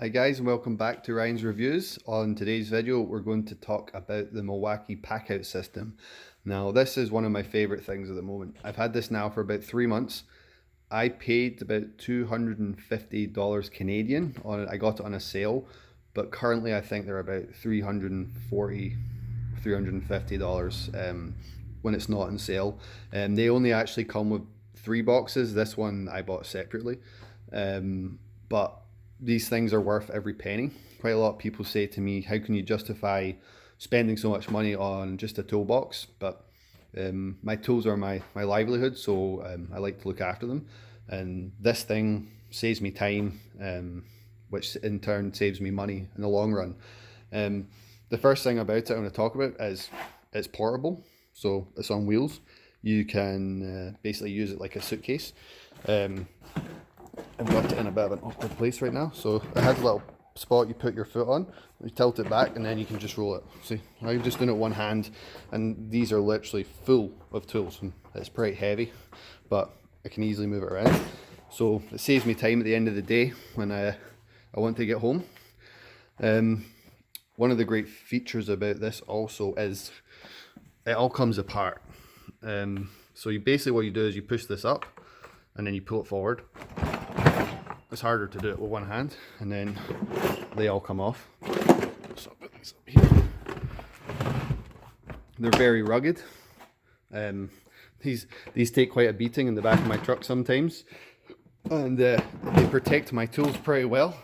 Hi guys, and welcome back to Ryan's Reviews. On today's video we're going to talk about the Milwaukee Packout system. Now this is one of my favorite things at the moment. I've had this now for about 3 months. I paid about $250 Canadian on it. I got it on a sale, but currently I think they're about $340, $350 when it's not on sale. They only actually come with 3 boxes. This one I bought separately, but these things are worth every penny. Quite a lot of people say to me, how can you justify spending so much money on just a toolbox? But my tools are my livelihood, so I like to look after them. And this thing saves me time, which in turn saves me money in the long run. The first thing about it I want to talk about is it's portable, so it's on wheels. You can basically use it like a suitcase. I've got it in a bit of an awkward place right now. So it has a little spot you put your foot on, you tilt it back, and then you can just roll it. See, I'm just doing it one hand, and these are literally full of tools. And it's pretty heavy, but I can easily move it around. So it saves me time at the end of the day when I want to get home. One of the great features about this also is it all comes apart. So you basically, what you do is you push this up, and then you pull it forward. It's harder to do it with one hand, and then they all come off. So I'll put these up here. They're very rugged. These take quite a beating in the back of my truck sometimes, and they protect my tools pretty well.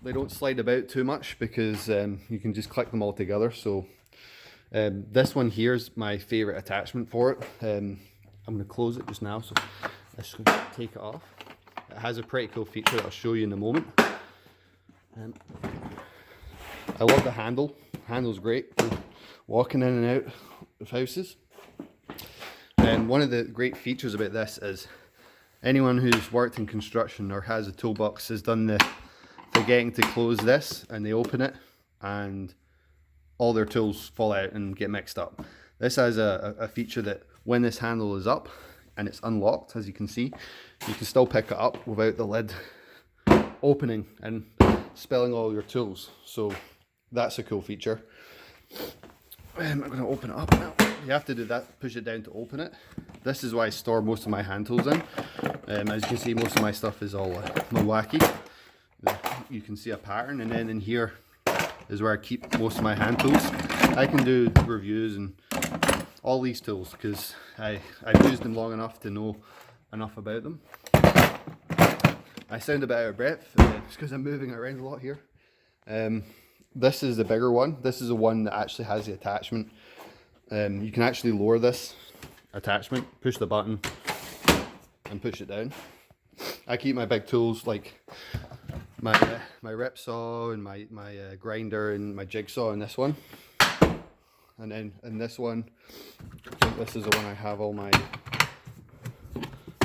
They don't slide about too much because you can just click them all together. So this one here is my favorite attachment for it. I'm going to close it just now, so I'm just going to take it off. It has a pretty cool feature that I'll show you in a moment. I love the handle. The handle's great for walking in and out of houses. And one of the great features about this is anyone who's worked in construction or has a toolbox has done the forgetting to close this, and they open it and all their tools fall out and get mixed up. This has a feature that when this handle is up and it's unlocked, as you can see, you can still pick it up without the lid opening and spilling all your tools. So that's a cool feature. I'm going to open it up now. You have to do that, push it down to open it. This is why I store most of my hand tools in. As you can see, most of my stuff is all Milwaukee. You can see a pattern, and then in here is where I keep most of my hand tools. I can do reviews and all these tools because I've used them long enough to know enough about them. I sound a bit out of breath just because I'm moving around a lot here. This is the bigger one. This is the one that actually has the attachment. You can actually lower this attachment, push the button and push it down. I keep my big tools like my rip saw and my grinder and my jigsaw in this one. And then in this one, I think this is the one I have all my,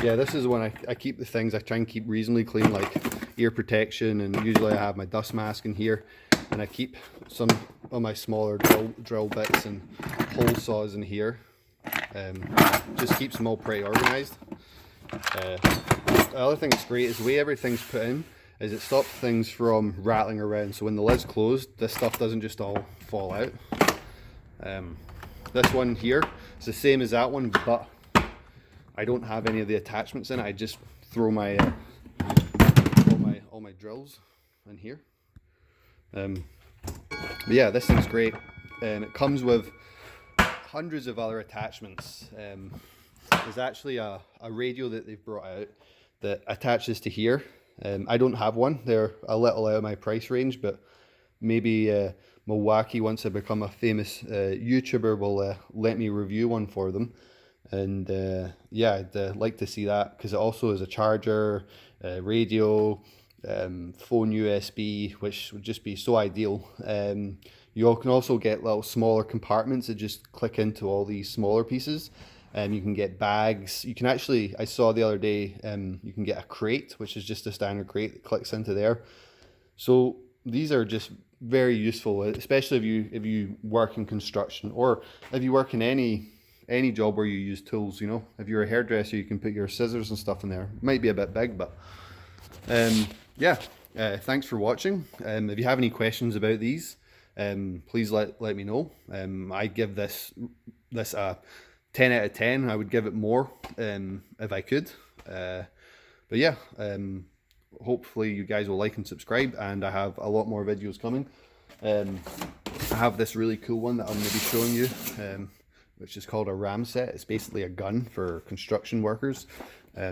this is the one I keep the things I try and keep reasonably clean, like ear protection, and usually I have my dust mask in here, and I keep some of my smaller drill bits and hole saws in here. Just keeps them all pretty organized. The other thing that's great is the way everything's put in is it stops things from rattling around, so when the lid's closed, this stuff doesn't just all fall out. This one here is the same as that one, but I don't have any of the attachments in it. I just throw my all my drills in here. But yeah, this thing's great. It comes with hundreds of other attachments. There's actually a radio that they've brought out that attaches to here. I don't have one. They're a little out of my price range, but maybe Milwaukee, once I become a famous YouTuber, will let me review one for them. And yeah, I'd like to see that because it also is a charger, radio, phone USB, which would just be so ideal. You all can also get little smaller compartments that just click into all these smaller pieces. You can get bags. You can actually, I saw the other day, you can get a crate, which is just a standard crate that clicks into there. So these are just very useful, especially if you work in construction, or if you work in any job where you use tools. You know, if you're a hairdresser, you can put your scissors and stuff in there. It might be a bit big, but Yeah, thanks for watching. If you have any questions about these, please let me know. I give this a 10 out of 10. I would give it more if I could. But yeah, hopefully you guys will like and subscribe, and I have a lot more videos coming. I have this really cool one that I'm going to be showing you, which is called a ram set. It's basically a gun for construction workers.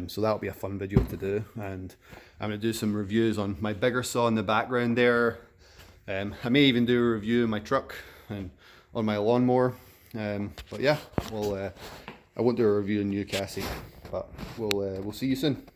So that'll be a fun video to do, and I'm going to do some reviews on my bigger saw in the background there. I may even do a review of my truck and on my lawnmower. But yeah, I won't do a review on you, Cassie, but we'll see you soon.